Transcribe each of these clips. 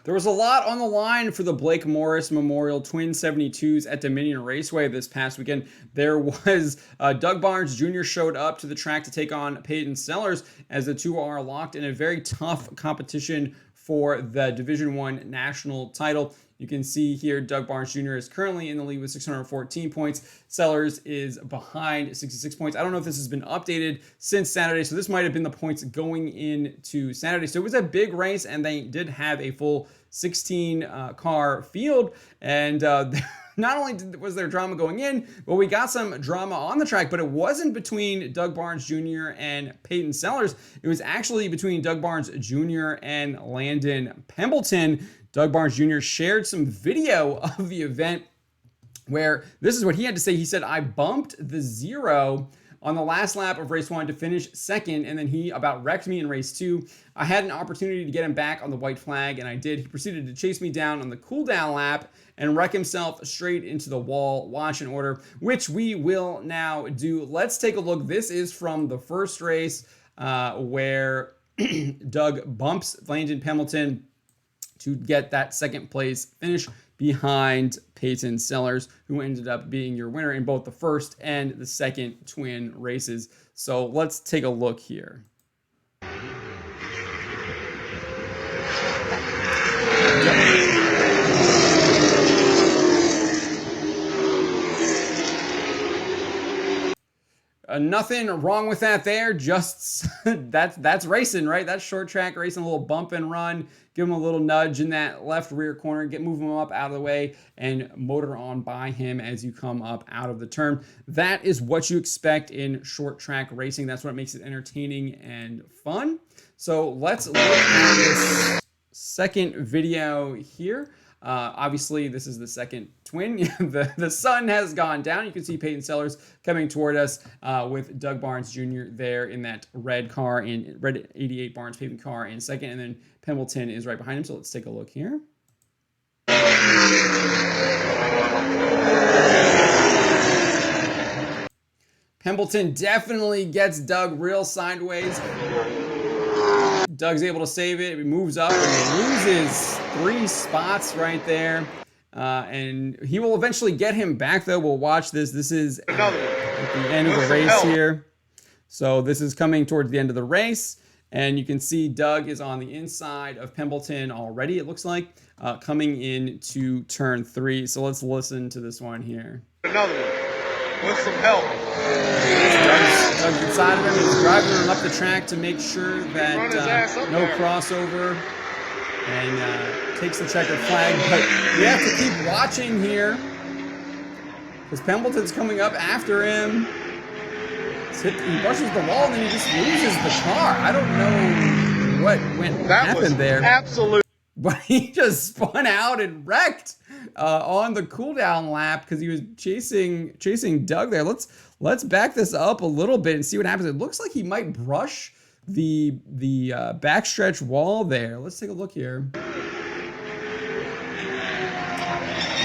There was a lot on the line for the Blake Morris Memorial Twin 72s at Dominion Raceway this past weekend. There was Doug Barnes Jr. showed up to the track to take on Peyton Sellers as the two are locked in a very tough competition for the Division I national title. You can see here Doug Barnes Jr. is currently in the lead with 614 points. Sellers is behind 66 points. I don't know if this has been updated since Saturday, so this might have been the points going into Saturday. So it was a big race, and they did have a full 16 car field, and not only was there drama going in, but we got some drama on the track, but it wasn't between Doug Barnes Jr. and Peyton Sellers. It was actually between Doug Barnes Jr. and Landon Pembelton. Doug Barnes Jr. shared some video of the event where this is what he had to say. He said, "I bumped the zero on the last lap of race 1 to finish second, and then he about wrecked me in race 2. I had an opportunity to get him back on the white flag, and I did. He proceeded to chase me down on the cool down lap and wreck himself straight into the wall. Watch in order," which we will now do. Let's take a look. This is from the first race where Doug bumps Landon Pembelton to get that second place finish behind Peyton Sellers, who ended up being your winner in both the first and the second twin races. So let's take a look here. Nothing wrong with that there. Just that's racing, right? That's short track racing, a little bump and run. Give him a little nudge in that left rear corner, move him up out of the way and motor on by him as you come up out of the turn. That is what you expect in short track racing. That's what makes it entertaining and fun. So let's look at this second video here. Obviously, this is the second twin. the sun has gone down. You can see Peyton Sellers coming toward us with Doug Barnes Jr. there in that red car, in red 88 Barnes pavement car in second, and then Pembelton is right behind him. So let's take a look here. Pembelton definitely gets Doug real sideways. Doug's able to save it. He moves up and he loses 3 spots right there. And he will eventually get him back, though. We'll watch this. This is at the end of the race here. So this is coming towards the end of the race. And you can see Doug is on the inside of Pembelton already, it looks like, coming into turn 3. So let's listen to this one here. Another one with some help. Doug's inside of him. He's driving him up the track to make sure that no crossover, and takes the checkered flag. But we have to keep watching here because Pembelton's coming up after him. He brushes the wall and then he just loses the car. I don't know what happened there. Absolutely. But he just spun out and wrecked on the cooldown lap because he was chasing Doug there. Let's back this up a little bit and see what happens. It looks like he might brush the backstretch wall there. Let's take a look here.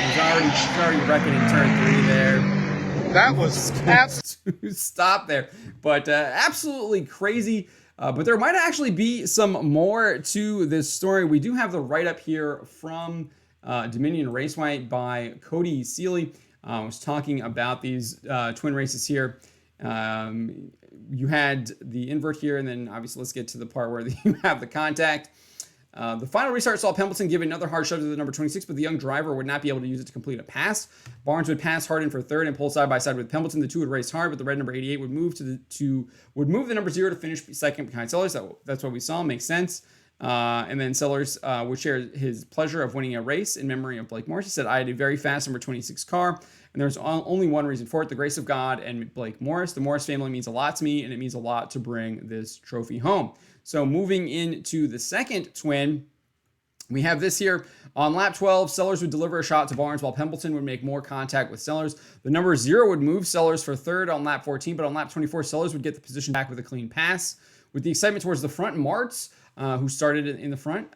He's already wrecking in turn 3 there. That was stop there, but absolutely crazy. But there might actually be some more to this story. We do have the write-up here from Dominion Raceway by Cody Seeley. Was talking about these twin races here. You had the invert here, and then obviously let's get to the part where you have the contact. The final restart saw Pembelton give another hard shove to the number 26, but the young driver would not be able to use it to complete a pass. Barnes would pass hard in for third and pull side by side with Pembelton. The two would race hard, but the red number 88 would move the number 0 to finish second behind Sellers. That's what we saw. Makes sense. And then Sellers would share his pleasure of winning a race in memory of Blake Morris. He said, "I had a very fast number 26 car, and there's only one reason for it: the grace of God and Blake Morris. The Morris family means a lot to me, and it means a lot to bring this trophy home." So moving into the second twin, we have this here. On lap 12, Sellers would deliver a shot to Barnes while Pembelton would make more contact with Sellers. The number 0 would move Sellers for third on lap 14, but on lap 24, Sellers would get the position back with a clean pass. With the excitement towards the front, Martz who started in the front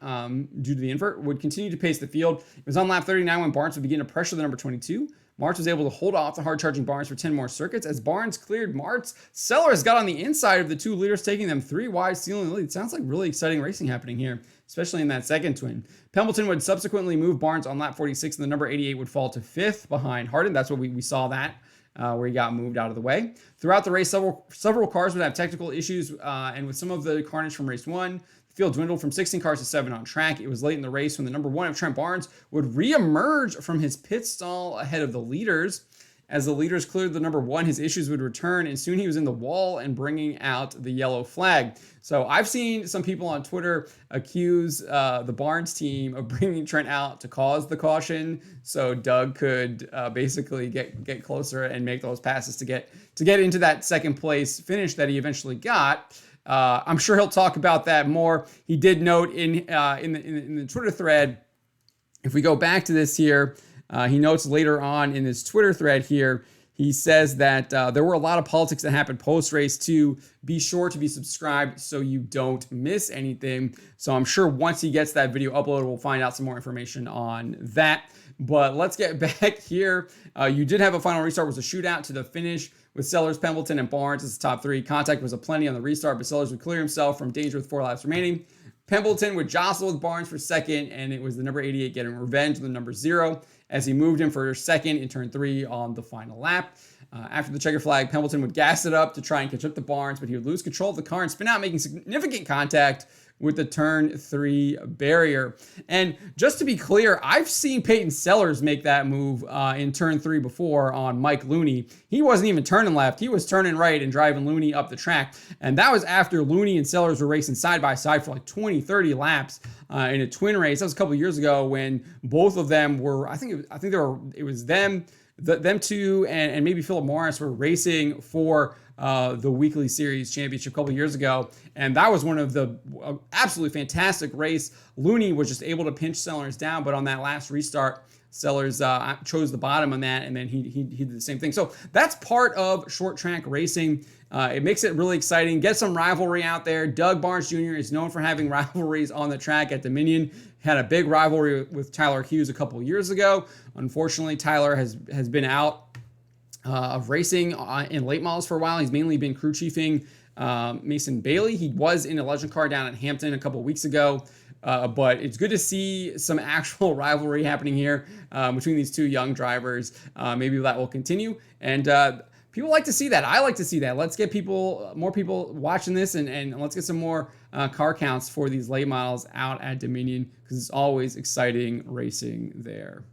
due to the invert, would continue to pace the field. It was on lap 39 when Barnes would begin to pressure the number 22. Martz was able to hold off the hard-charging Barnes for 10 more circuits. As Barnes cleared Martz, Sellers got on the inside of the two leaders, taking them 3 wide, sealing the lead. Sounds like really exciting racing happening here, especially in that second twin. Pembelton would subsequently move Barnes on lap 46, and the number 88 would fall to 5th behind Harden. That's what we saw that, where he got moved out of the way. Throughout the race, several cars would have technical issues, and with some of the carnage from race 1, field dwindled from 16 cars to 7 on track. It was late in the race when the number 1 of Trent Barnes would re-emerge from his pit stall ahead of the leaders. As the leaders cleared the number 1, his issues would return, and soon he was in the wall and bringing out the yellow flag. So I've seen some people on Twitter accuse the Barnes team of bringing Trent out to cause the caution, so Doug could basically get closer and make those passes to get into that second place finish that he eventually got. I'm sure he'll talk about that more. He did note in the Twitter thread, if we go back to this here, he notes later on in his Twitter thread here, he says that there were a lot of politics that happened post-race too. Be sure to be subscribed so you don't miss anything. So I'm sure once he gets that video uploaded, we'll find out some more information on that. But let's get back here. You did have a final restart. It was a shootout to the finish with Sellers, Pembelton, and Barnes as the top 3. Contact was aplenty on the restart, but Sellers would clear himself from danger with 4 laps remaining. Pembelton would jostle with Barnes for second, and it was the number 88 getting revenge on the number 0 as he moved him for second in turn 3 on the final lap. After the checker flag, Pembelton would gas it up to try and catch up to Barnes, but he would lose control of the car and spin out, making significant contact with the turn 3 barrier. And just to be clear, I've seen Peyton Sellers make that move in turn 3 before on Mike Looney. He wasn't even turning left. He was turning right and driving Looney up the track. And that was after Looney and Sellers were racing side by side for like 20, 30 laps in a twin race. That was a couple years ago when both of them were, it was them two and maybe Philip Morris were racing for the weekly series championship a couple years ago. And that was one of the absolutely fantastic race. Looney was just able to pinch Sellers down, but on that last restart, Sellers chose the bottom on that, and then he did the same thing. So that's part of short track racing. It makes it really exciting. Get some rivalry out there. Doug Barnes Jr. is known for having rivalries on the track at Dominion. Had a big rivalry with Tyler Hughes a couple years ago. Unfortunately, Tyler has been out of racing in late models for a while. He's mainly been crew chiefing Mason Bailey. He was in a legend car down at Hampton a couple weeks ago. But it's good to see some actual rivalry happening here between these two young drivers. Maybe that will continue. And people like to see that. I like to see that. Let's get more people watching this, and let's get some more car counts for these late models out at Dominion, because it's always exciting racing there.